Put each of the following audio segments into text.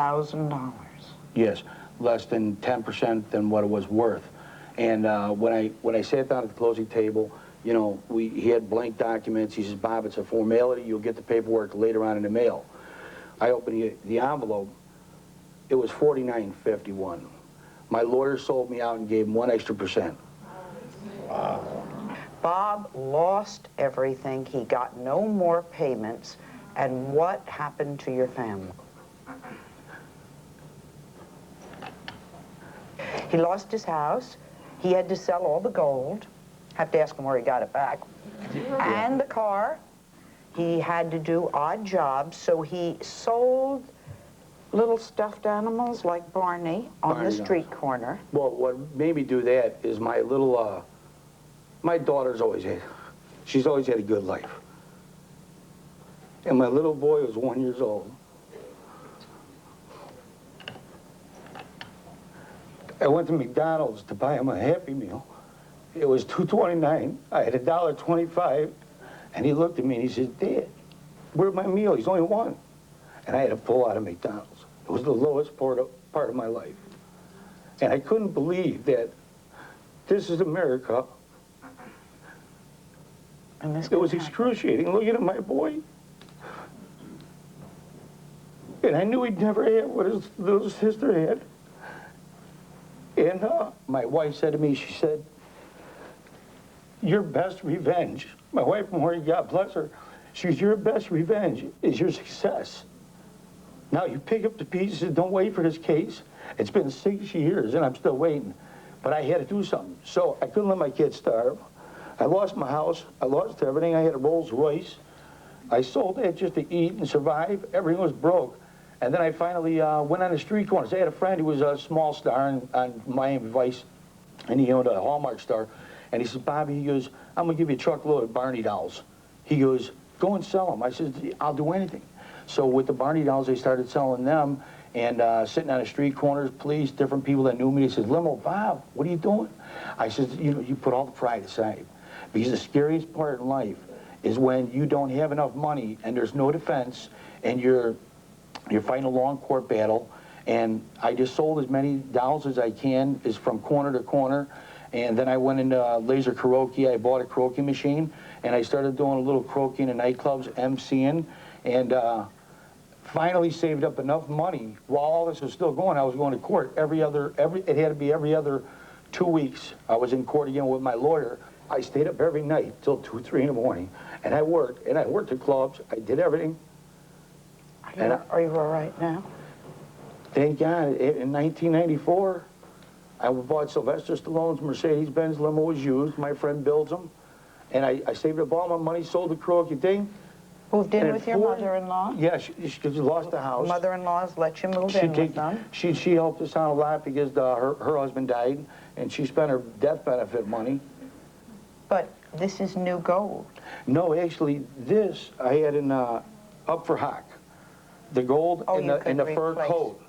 $2,000. Yes, less than 10% than what it was worth. And when I sat down at the closing table, you know, he had blank documents. He says, Bob, it's a formality. You'll get the paperwork later on in the mail. I opened the envelope. It was $49.51. My lawyer sold me out and gave him 1 extra %. Wow. Bob lost everything. He got no more payments. And what happened to your family? He lost his house. He had to sell all the gold. Have to ask him where he got it back. Yeah. And the car. He had to do odd jobs, so he sold little stuffed animals like Barney on the street corner. Well, what made me do that is my little, my daughter's she's always had a good life. And my little boy was 1 year old. I went to McDonald's to buy him a Happy Meal. It was $2.29. I had $1.25, and he looked at me and he said, Dad, where's my meal? He's only one. And I had to pull out of McDonald's. It was the lowest part of my life. And I couldn't believe that this is America. And this it was excruciating looking at my boy. And I knew he'd never had what his little sister had. And my wife said to me, she said, your best revenge, my wife Maury, God bless her, she goes, your best revenge is your success. Now you pick up the pieces, don't wait for this case. It's been 6 years and I'm still waiting. But I had to do something. So I couldn't let my kids starve. I lost my house, I lost everything. I had a Rolls Royce. I sold it just to eat and survive. Everything was broke. And then I finally went on the street corners. I had a friend who was a small star on Miami Vice, and he owned a Hallmark store. And he said, Bobby, he goes, I'm going to give you a truckload of Barney dolls. He goes, go and sell them. I said, I'll do anything. So with the Barney dolls, they started selling them and sitting on the street corners, police, different people that knew me. They said, Limo Bob, what are you doing? I said, you know, you put all the pride aside. Because the scariest part in life is when you don't have enough money and there's no defense and you're fighting a long court battle. And I just sold as many dolls as I can, is from corner to corner. And then I went into laser karaoke. I bought a karaoke machine, and I started doing a little karaoke in the nightclubs, emceeing, and finally saved up enough money. While all this was still going, I was going to court it had to be every other 2 weeks. I was in court again with my lawyer. I stayed up every night till 2, 3 in the morning, and I worked at clubs. I did everything. Are you all right now? Thank God. In 1994, I bought Sylvester Stallone's Mercedes-Benz limo, was used. My friend builds them. And I saved up all my money, sold the karaoke thing. Moved in with your mother-in-law? Yeah, she lost the house. Mother-in-law's let you move in with them? She helped us out a lot because her husband died, and she spent her death benefit money. But this is new gold. No, actually, this I had in up for hock. The gold and the fur coat.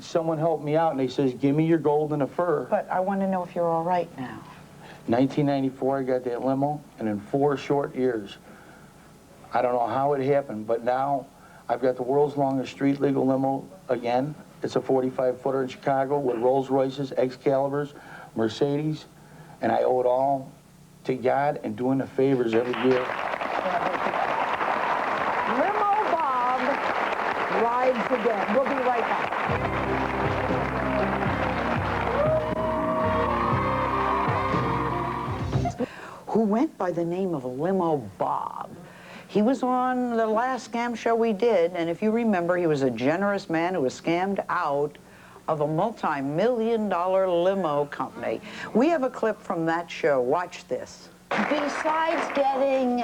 Someone helped me out, and they says, give me your gold and the fur. But I want to know if you're all right now. 1994, I got that limo, and in 4 short years, I don't know how it happened, but now I've got the world's longest street legal limo again. It's a 45-footer in Chicago with Rolls Royces, Excaliburs, Mercedes, and I owe it all to God and doing the favors every year. Limo Bob rides again. We'll be right back. Who went by the name of Limo Bob. He was on the last scam show we did, and if you remember, he was a generous man who was scammed out of a multi-million-dollar limo company. We have a clip from that show. Watch this. Besides getting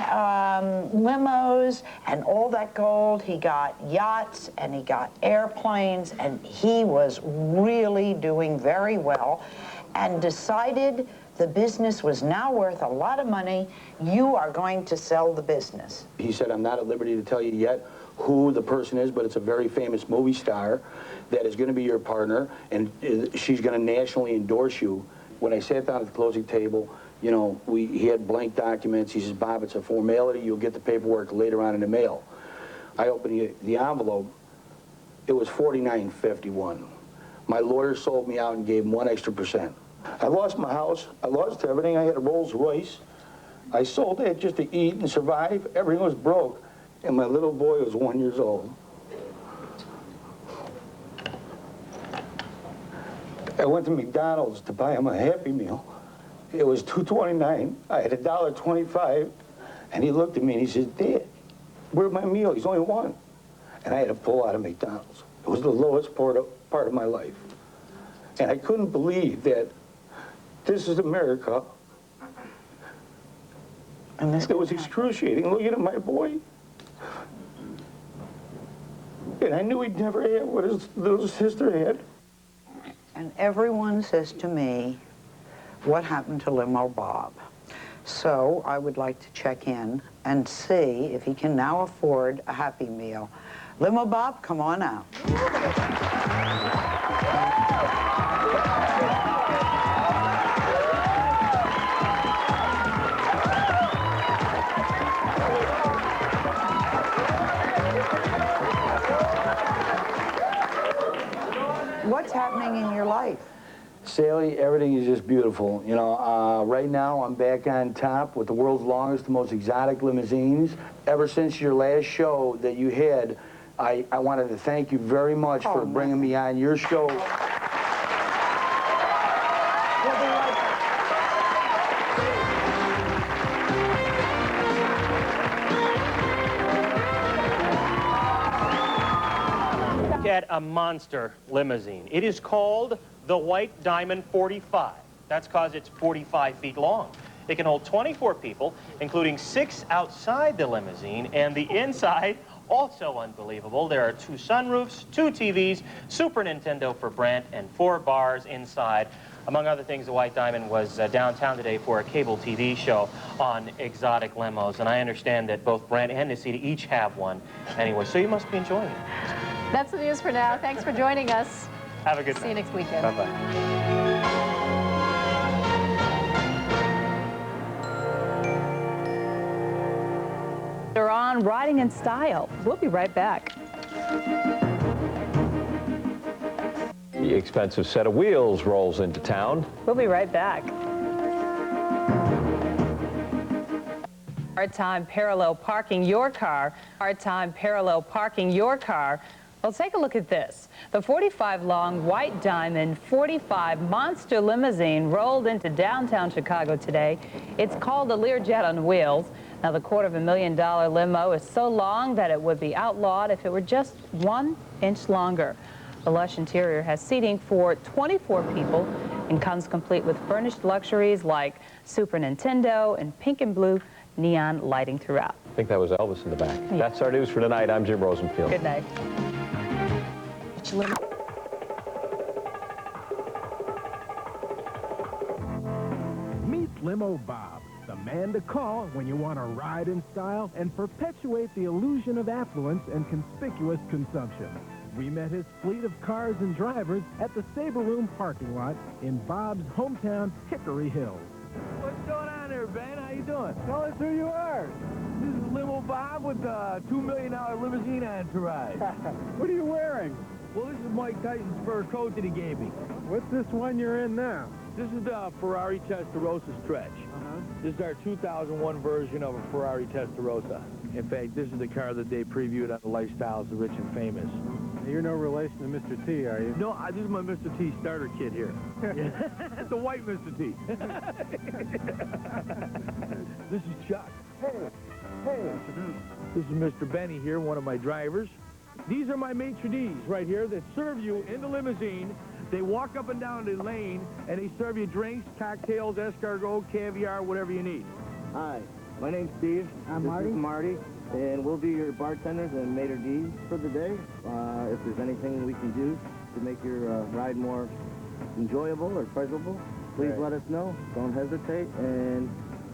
limos and all that gold, he got yachts and he got airplanes, and he was really doing very well and decided the business was now worth a lot of money. You are going to sell the business. He said, I'm not at liberty to tell you yet who the person is, but it's a very famous movie star that is going to be your partner, and she's going to nationally endorse you. When I sat down at the closing table, you know, he had blank documents. He says, Bob, it's a formality. You'll get the paperwork later on in the mail. I opened the envelope. it was $49.51. My lawyer sold me out and gave him 1 extra %. I lost my house. I lost everything. I had a Rolls Royce. I sold that just to eat and survive. Everything was broke, and my little boy was 1 year old. I went to McDonald's to buy him a Happy Meal. It was $2.29. I had $1.25, and he looked at me and he said, "Dad, where's my meal? He's only one." And I had to pull out of McDonald's. It was the lowest part of my life. And I couldn't believe that this is America. And this It was excruciating looking at my boy. And I knew he'd never have what his little sister had. And everyone says to me, what happened to Limo Bob? So I would like to check in and see if he can now afford a Happy Meal. Limo Bob, come on out. What's happening in your life? Sally, everything is just beautiful. You know, right now I'm back on top with the world's longest, most exotic limousines. Ever since your last show that you had, I wanted to thank you very much for bringing me on your show. At a monster limousine. It is called the White Diamond 45. That's because it's 45 feet long. It can hold 24 people, including 6 outside the limousine, and the inside, also unbelievable. There are 2 sunroofs, 2 TVs, Super Nintendo for Brent, and 4 bars inside. Among other things, the White Diamond was downtown today for a cable TV show on exotic limos, and I understand that both Brent and Nisita each have one anyway, so you must be enjoying it. That's the news for now. Thanks for joining us. Have a good night. See you next weekend. Bye-bye. They're on Riding in Style. We'll be right back. The expensive set of wheels rolls into town. We'll be right back. Hard time parallel parking your car. Hard time parallel parking your car. Well, take a look at this. The 45-long White Diamond 45 monster limousine rolled into downtown Chicago today. It's called the Learjet on wheels. Now, the $250,000 limo is so long that it would be outlawed if it were just 1 inch longer. The lush interior has seating for 24 people and comes complete with furnished luxuries like Super Nintendo and pink and blue neon lighting throughout. I think that was Elvis in the back. Yeah. That's our news for tonight. I'm Jim Rosenfield. Good night. Meet Limo Bob, the man to call when you want to ride in style and perpetuate the illusion of affluence and conspicuous consumption. We met his fleet of cars and drivers at the Sabre Room parking lot in Bob's hometown, Hickory Hills. What's going on there, Ben? How you doing? Tell us who you are. This is Limo Bob with the $2 million limousine entourage. What are you wearing? Well, this is Mike Tyson's fur coat that he gave me. What's this one you're in now? This is the Ferrari Testarossa stretch. This is our 2001 version of a Ferrari Testarossa. In fact, this is the car that they previewed on the Lifestyles of the Rich and Famous. You're no relation to Mr. T, are you? No, this is my Mr. T starter kit here. The white Mr. T. This is Chuck. Hey. This is Mr. Benny here, one of my drivers. These are my maitre d's right here that serve you in the limousine. They walk up and down the lane, and they serve you drinks, cocktails, escargot, caviar, whatever you need. Hi, my name's Steve. I'm Marty. This is Marty, and we'll be your bartenders and maitre d's for the day. If there's anything we can do to make your ride more enjoyable or pleasurable, please let us know. Don't hesitate, and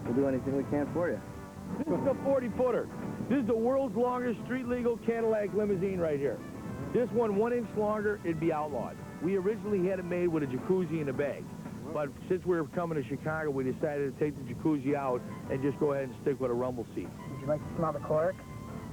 we'll do anything we can for you. This is the 40-footer. This is the world's longest street-legal Cadillac limousine right here. This one 1 inch longer, it'd be outlawed. We originally had it made with a jacuzzi in the bag. But since we were coming to Chicago, we decided to take the jacuzzi out and just go ahead and stick with a rumble seat. Would you like to smell the cork?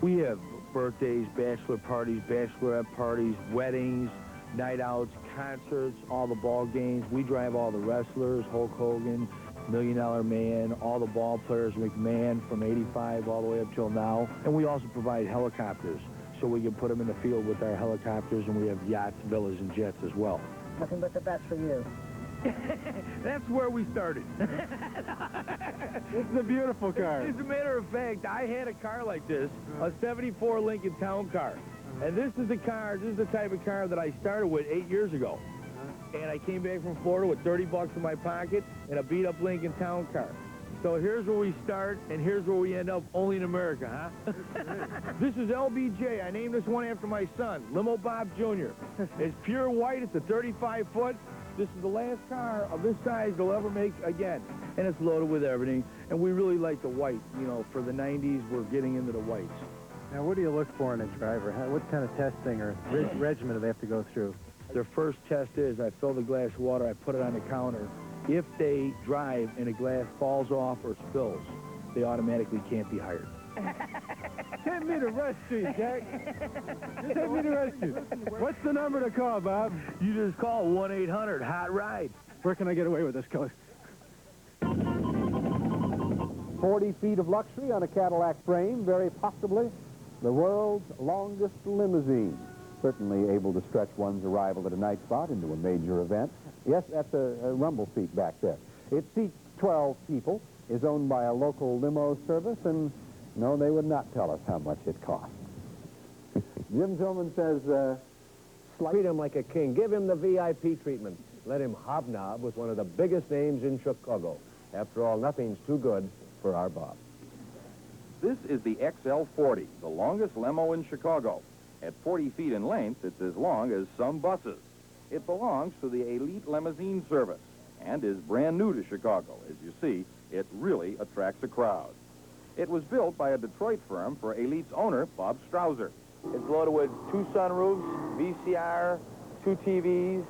We have birthdays, bachelor parties, bachelorette parties, weddings, night outs, concerts, all the ball games. We drive all the wrestlers, Hulk Hogan, $1 Million Man, all the ball players, McMahon from 85 all the way up till now. And we also provide helicopters, so we can put them in the field with our helicopters, and we have yachts, villas, and jets as well. Nothing but the best for you. That's where we started. This is a beautiful car. As a matter of fact, I had a car like this, a 74 Lincoln Town Car. And this is the type of car that I started with 8 years ago. And I came back from Florida with 30 bucks in my pocket and a beat-up Lincoln Town Car. So here's where we start, and here's where we end up, only in America, huh? This is LBJ. I named this one after my son, Limo Bob Jr. It's pure white. It's a 35-foot. This is the last car of this size they'll ever make again. And it's loaded with everything. And we really like the white. You know, for the 90s, we're getting into the whites. Now, what do you look for in a driver? What kind of testing or regimen do they have to go through? Their first test is I fill the glass of water, I put it on the counter. If they drive and the glass falls off or spills, they automatically can't be hired. Send me to rescue, Jack. Send me to rescue. What's the number to call, Bob? You just call 1-800-HOT-RIDE. Where can I get away with this color? 40 feet of luxury on a Cadillac frame, very possibly the world's longest limousine. Certainly able to stretch one's arrival at a night spot into a major event. Yes, that's a rumble seat back there. It seats 12 people, is owned by a local limo service, and no, they would not tell us how much it costs. Jim Tillman says, treat him like a king. Give him the VIP treatment. Let him hobnob with one of the biggest names in Chicago. After all, nothing's too good for our Bob. This is the XL40, the longest limo in Chicago. At 40 feet in length, it's as long as some buses. It belongs to the Elite Limousine Service and is brand new to Chicago. As you see, it really attracts a crowd. It was built by a Detroit firm for Elite's owner, Bob Strouser. It's loaded with 2 sunroofs, VCR, 2 TVs,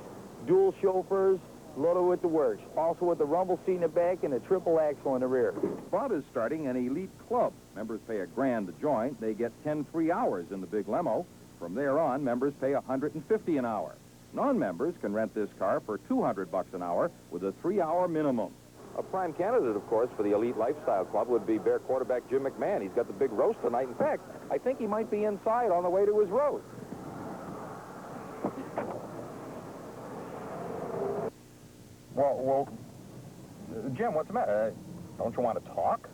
dual chauffeurs, loaded with the works. Also with the rumble seat in the back and a triple axle in the rear. Bob is starting an Elite Club. Members pay $1,000 to join. They get 10 free hours in the big limo. From there on, members pay $150 an hour. Non-members can rent this car for $200 an hour with a 3-hour minimum. A prime candidate, of course, for the Elite Lifestyle Club would be Bear quarterback Jim McMahon. He's got the big roast tonight. In fact, I think he might be inside on the way to his roast. Well, Jim, what's the matter? Don't you want to talk?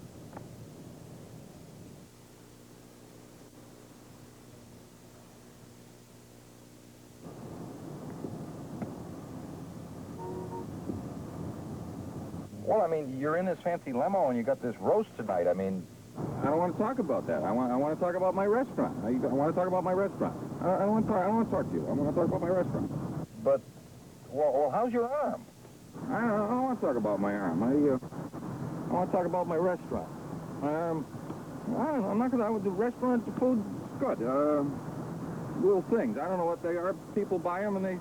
Well, I mean, you're in this fancy limo and you got this roast tonight. I mean, I don't want to talk about that. I want to talk about my restaurant. I want to talk about my restaurant. I don't want to talk to you. I want to talk about my restaurant. But, well, how's your arm? I don't want to talk about my arm. I want to talk about my restaurant. My arm, I don't know. I'm not going to. The restaurant, the food's good. Little things. I don't know what they are. People buy them and they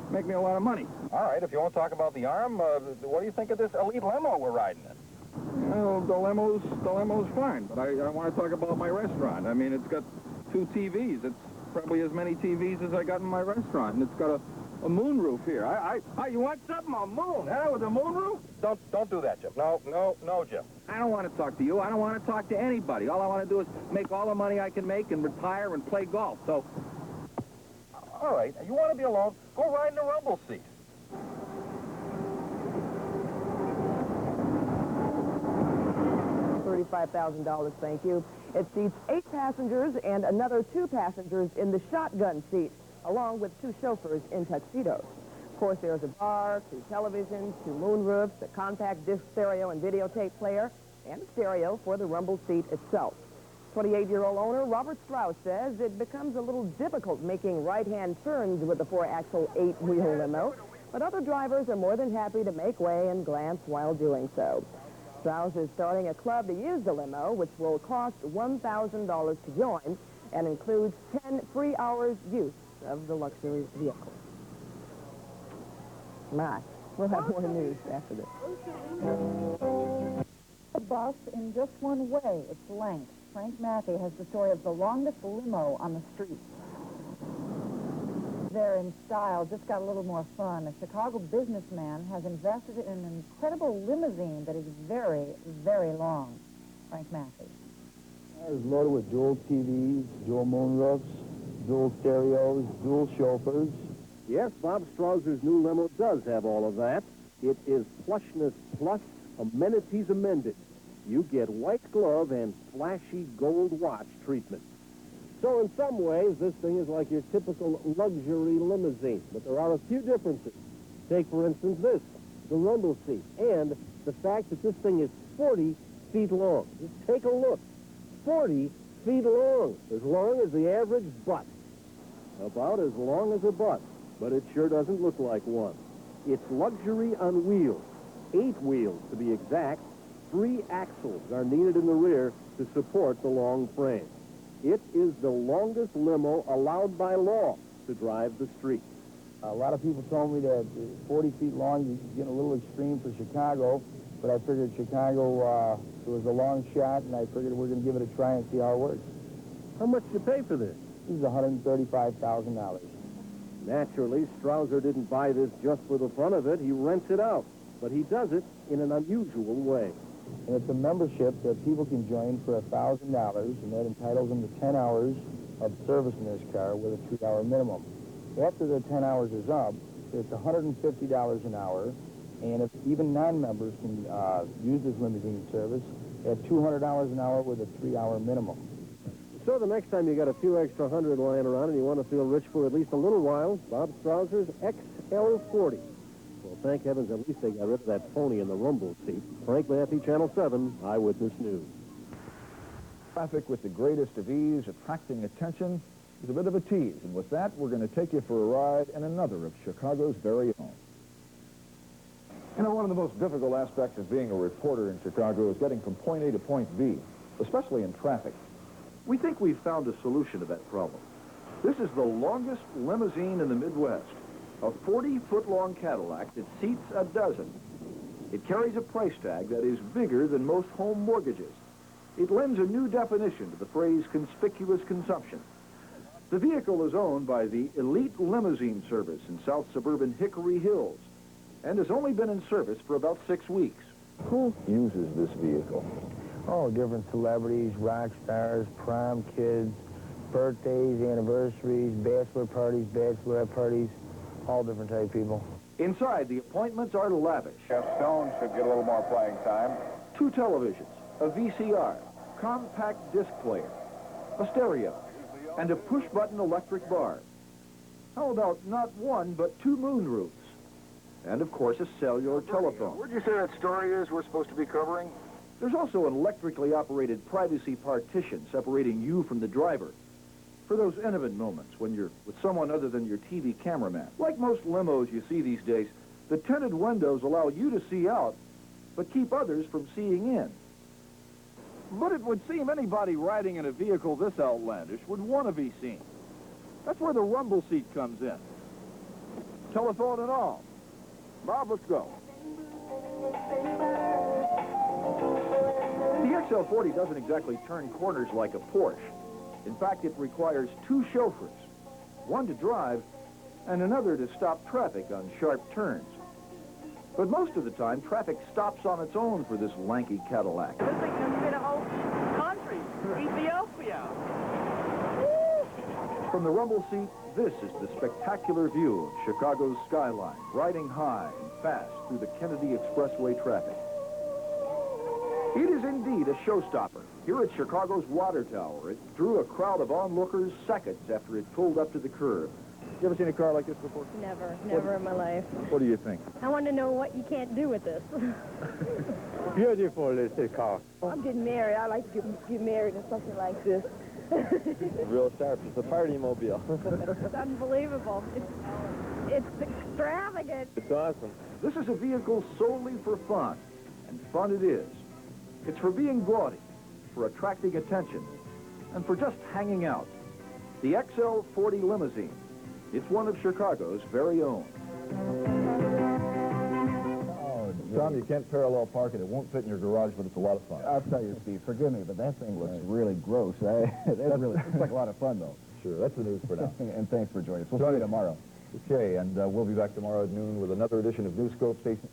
make me a lot of money. All right, if you want to talk about the arm, what do you think of this Elite limo we're riding in? Well, the limo's fine, but I want to talk about my restaurant. I mean, it's got 2 TVs. It's probably as many TVs as I got in my restaurant, and it's got a moon roof here. You want something? A moon? Huh? With a moon roof? Don't do that, Jim. No, Jim. I don't want to talk to you. I don't want to talk to anybody. All I want to do is make all the money I can make and retire and play golf. So, all right, you want to be alone? Go ride in the rumble seat. $35,000, thank you. It seats 8 passengers and another 2 passengers in the shotgun seat, along with 2 chauffeurs in tuxedos. Of course, there's a bar, 2 televisions, 2 moonroofs, a compact disc stereo and videotape player, and a stereo for the rumble seat itself. 28-year-old owner Robert Strauss says it becomes a little difficult making right-hand turns with the 4-axle 8-wheel limo, but other drivers are more than happy to make way and glance while doing so. Strauss is starting a club to use the limo, which will cost $1,000 to join and includes 10 free hours use of the luxury vehicle. My, we'll have more news after this. A bus in just one way, its length. Frank Mackey has the story of the longest limo on the street. There in style, just got a little more fun. A Chicago businessman has invested in an incredible limousine that is very, very long. Frank Mackey. It's loaded with dual TVs, dual moonroofs, dual stereos, dual chauffeurs. Yes, Bob Strausser's new limo does have all of that. It is plushness plus, amenities amended. You get white glove and flashy gold watch treatment. So in some ways, this thing is like your typical luxury limousine, but there are a few differences. Take, for instance, this, the rumble seat, and the fact that this thing is 40 feet long. Just take a look. 40 feet long as the average butt. About as long as a butt, but it sure doesn't look like one. It's luxury on wheels. 8 wheels, to be exact. 3 axles are needed in the rear to support the long frame. It is the longest limo allowed by law to drive the street. A lot of people told me that 40 feet long is getting a little extreme for Chicago, but I figured Chicago, it was a long shot, and I figured we're going to give it a try and see how it works. How much did you pay for this? This is $135,000. Naturally, Strausser didn't buy this just for the fun of it. He rents it out, but he does it in an unusual way. And it's a membership that people can join for $1,000, and that entitles them to 10 hours of service in this car with a 3-hour minimum. After the 10 hours is up, it's $150 an hour, and if even non-members can use this limousine service at $200 an hour with a 3-hour minimum. So the next time you got a few extra hundred lying around and you want to feel rich for at least a little while, Bob Strausser's XL40. Well, thank heavens, at least they got rid of that phony in the rumble seat. Frank Mackey, Channel 7, Eyewitness News. Traffic with the greatest of ease, attracting attention, is a bit of a tease. And with that, we're going to take you for a ride in another of Chicago's very own. You know, one of the most difficult aspects of being a reporter in Chicago is getting from point A to point B, especially in traffic. We think we've found a solution to that problem. This is the longest limousine in the Midwest. A 40-foot-long Cadillac that seats a dozen. It carries a price tag that is bigger than most home mortgages. It lends a new definition to the phrase conspicuous consumption. The vehicle is owned by the Elite Limousine Service in South Suburban Hickory Hills and has only been in service for about 6 weeks. Who uses this vehicle? Oh, different celebrities, rock stars, prom kids, birthdays, anniversaries, bachelor parties, bachelorette parties, all different type of people. Inside, the appointments are lavish. Jeff Stone should get a little more playing time. 2 televisions, a VCR, compact disc player, a stereo, and a push-button electric bar. How about not 1, but 2 moonroofs? And, of course, a cellular telephone. Where'd you say that story is we're supposed to be covering? There's also an electrically operated privacy partition separating you from the driver for those intimate moments when you're with someone other than your TV cameraman. Like most limos you see these days, the tinted windows allow you to see out, but keep others from seeing in. But it would seem anybody riding in a vehicle this outlandish would want to be seen. That's where the rumble seat comes in. Telephone and all. Bob, let's go. The XL40 doesn't exactly turn corners like a Porsche. In fact, it requires 2 chauffeurs, one to drive and another to stop traffic on sharp turns. But most of the time, traffic stops on its own for this lanky Cadillac. This thing can fit a whole country, Ethiopia. From the rumble seat, this is the spectacular view of Chicago's skyline, riding high and fast through the Kennedy Expressway traffic. It is indeed a showstopper. Here at Chicago's Water Tower, it drew a crowd of onlookers seconds after it pulled up to the curb. You ever seen a car like this before? Never in my life. What do you think? I want to know what you can't do with this. Beautiful, this car. I'm getting married. I like to get married in something like this. Real sharp. It's a party mobile. It's unbelievable. It's extravagant. It's awesome. This is a vehicle solely for fun, and fun it is. It's for being gaudy, for attracting attention, and for just hanging out. The XL40 limousine. It's one of Chicago's very own. Oh, Tom, you can't parallel park it. It won't fit in your garage, but it's a lot of fun. I'll tell you, Steve, forgive me, but that thing looks really gross. That really looks like a lot of fun, though. Sure, that's the news for now. And thanks for joining us. We'll see you tomorrow. Okay, and we'll be back tomorrow at noon with another edition of Newscope Station.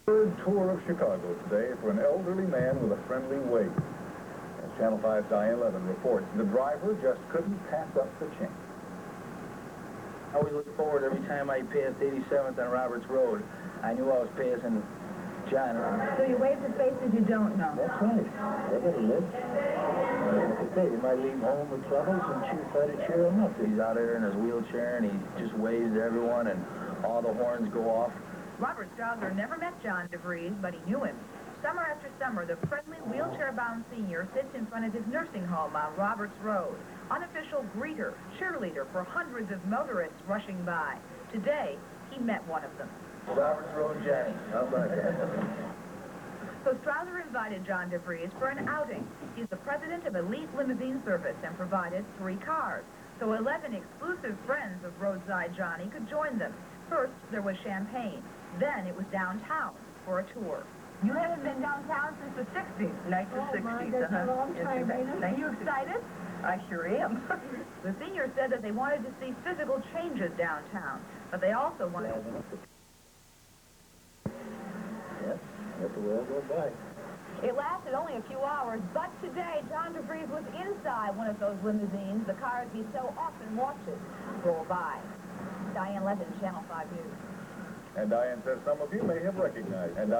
Third tour of Chicago today for an elderly man with a friendly wave. As Channel 5's Diane Levin reports, the driver just couldn't pass up the chance. I always look forward every time I passed 87th on Roberts Road. I knew I was passing John. So you wave to faces you don't know. That's right. They got a live. Like I say, you might leave home with troubles and try to cheer him up. He's out there in his wheelchair and he just waves to everyone and all the horns go off. Robert Strauser never met John DeVries, but he knew him. Summer after summer, the friendly wheelchair-bound senior sits in front of his nursing home on Roberts Road. Unofficial greeter, cheerleader for hundreds of motorists rushing by. Today, he met one of them. Roberts Road Johnny. How about that? So Strauser invited John DeVries for an outing. He's the president of Elite Limousine Service and provided 3 cars. So 11 exclusive friends of Roadside Johnny could join them. First, there was champagne. Then it was downtown for a tour. You haven't been downtown since the 60s. Like the 60s, that's a long time, ain't it? Are you excited? I sure am. The senior said that they wanted to see physical changes downtown, but they also wanted Yep, let the world go by. It lasted only a few hours, but today, John DeVries was inside one of those limousines the cars he so often watches roll by. Diane Levin, Channel 5 News. And Diane says some of you may have recognized. John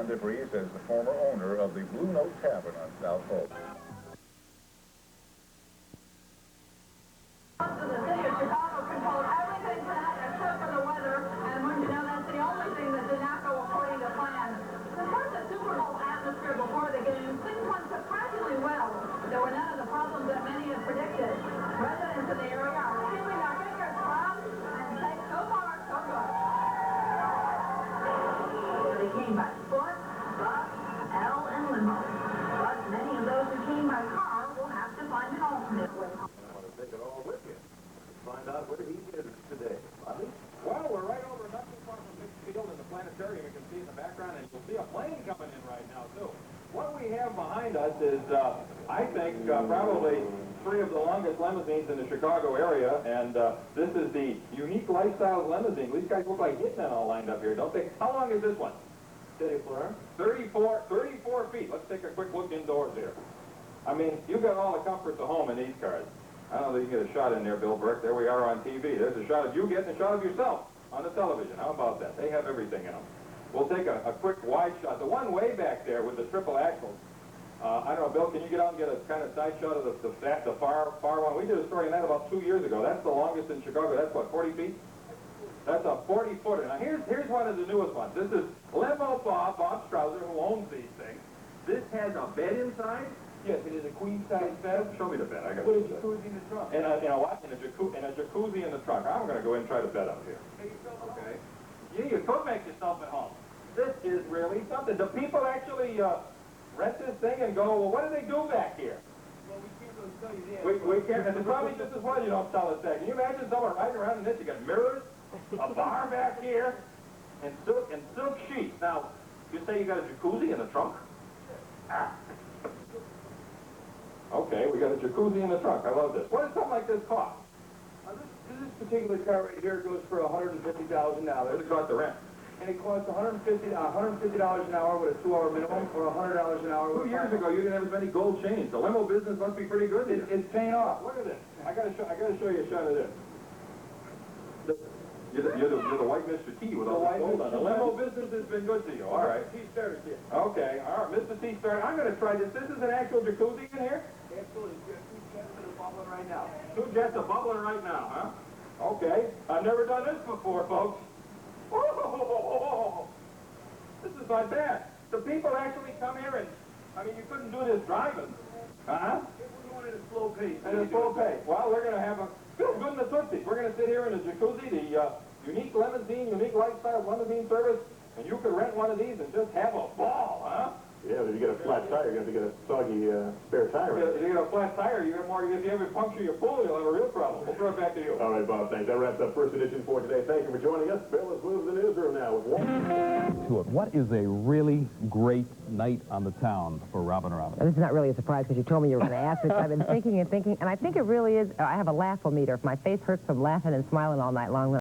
DeVries as the former owner of the Blue Note Tavern on South Oak. The city of Chicago controls everything tonight except for the weather, and wouldn't you know that's the only thing that did not go according to plan. Despite the Super Bowl atmosphere before the game, things went surprisingly well. There were none of the problems that many had predicted. Residents of the area are keeping their fingers crossed and say so far, so good. They came by foot, bus, L, and limo. But many of those who came by car will have to find an alternate way. Take it all with you. Find out where he is today. Bobby? Well, we're right over not too far from Big Field in the planetarium. You can see in the background, and you'll see a plane coming in right now, too. What we have behind us is, I think, probably 3 of the longest limousines in the Chicago area, and this is the unique lifestyle limousine. These guys look like hitmen all lined up here, don't they? How long is this one? 34 feet. Let's take a quick look indoors here. I mean, you've got all the comforts of home in these cars. I don't know if you can get a shot in there, Bill Burke. There we are on TV. There's a shot of you getting a shot of yourself on the television. How about that? They have everything in them. We'll take a quick wide shot. The one way back there with the triple axles. I don't know, Bill, can you get out and get a kind of side shot of the far one? We did a story on that about 2 years ago. That's the longest in Chicago. That's what, 40 feet? That's a 40-footer. Now, here's one of the newest ones. This is Limo Bob Strauser, who owns these things. This has a bed inside. Yes, it is a queen-size bed. Show me the bed. I got to see that. Jacuzzi in the trunk. And a jacuzzi in the trunk. I'm going to go in and try the bed up here. Okay. Yeah, you could make yourself at home. This is really something. Do people actually rent this thing and go, well, what do they do back here? Well, we can't really tell you that. We can't. And it's probably just as well you don't tell us that. Can you imagine someone riding around in this? You got mirrors, a bar back here, and silk sheets. Now, you say you got a jacuzzi in the trunk? Ah. Okay, we got a jacuzzi in the trunk. I love this. What does something like this cost? This particular car right here goes for $150,000. What does it cost to rent? And it costs $150 an hour with a 2-hour minimum, or $100 an hour with 2 years ago, you didn't have as many gold chains. The limo business must be pretty good. It's paying off. Look at this. I gotta show you a shot of this. You're the white Mr. T with all the gold on. The limo business has been good to you. All right. T starter kit. Okay. All right, Mr. T starter. I'm gonna try this. This is an actual jacuzzi in here. Absolutely. Two jets that are bubbling right now. 2 jets are bubbling right now, huh? Okay. I've never done this before, folks. Oh, this is not bad. The people actually come here and, I mean, you couldn't do this driving. Uh-huh. We're going at a slow pace. At a slow pace. Well, we're going to have a, feel good in the Tootsies. We're going to sit here in a jacuzzi, the unique limousine, unique lifestyle limousine service, and you could rent one of these and just have a ball, huh? Yeah, but if you get a flat tire, you're going to get a soggy spare tire. If you get a flat tire, you have more. If you ever puncture your pool, you'll have a real problem. We'll throw it back to you. All right, Bob, thanks. That wraps up first edition for today. Thank you for joining us. Bill, let's move to the newsroom now with Walt. To it. What is a really great night on the town for Robin Robin? This is not really a surprise because you told me you were going to ask this. I've been thinking and thinking, and I think it really is. I have a laugh-o-meter. If my face hurts from laughing and smiling all night long,